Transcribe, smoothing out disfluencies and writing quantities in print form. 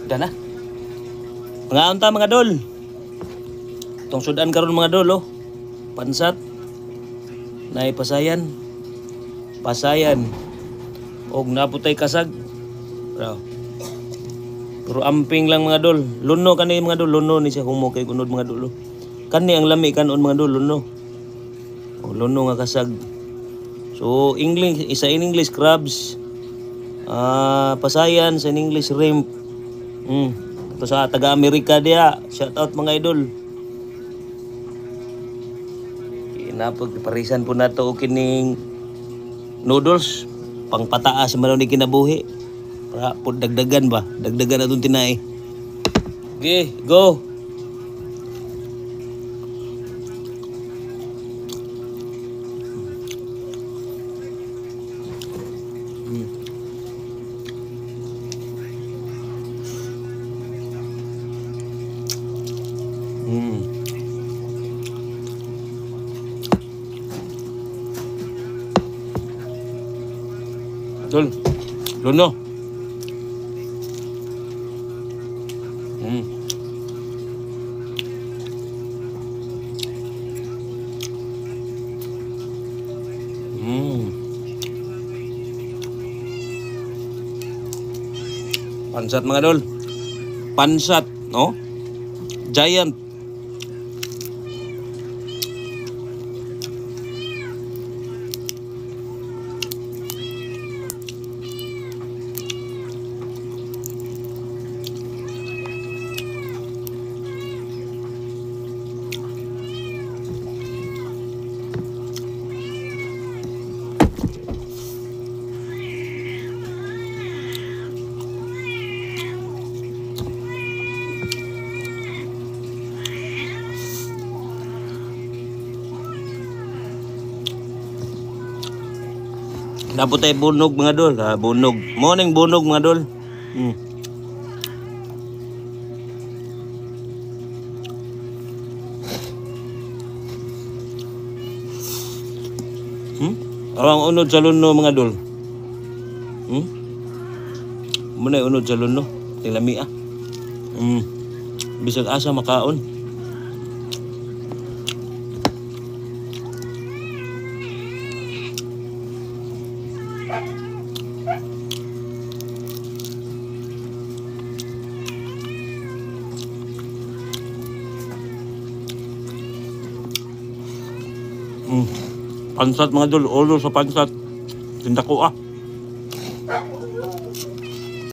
Dana. Mga unta mga dol. Itong sudan karon mga dol oh. Pansat. Nay pasayan. Pasayan. Og naputay kasag. Bro. Pero amping lang mga dol. Luno kani mga dol, luno ni siya humo kay kunod mga dol. Kani ang lami kanon mga dol, luno. O luno nga kasag. So English, isa in English crabs. Pasayan sa in English shrimp. Ito sa taga Amerika dia. Shout out mga idol. Inapag parisan po nato o kining noodles pang pataas man ni kinabuhi. Para po dagdagan ba? Dagdagan atong tinai. Okay, go. Dol, luno. Pansat mga dol. Pansat, no? Giant. Dapat tayo bunog mga dol. Bunog. Morning bunog mga dol. Awang unod sa luno mga dol. Muna unod sa luno. Tilami ah. Bisag asa makaon. Pansat mga dol, ulo sa pansat. Tinda ko ah.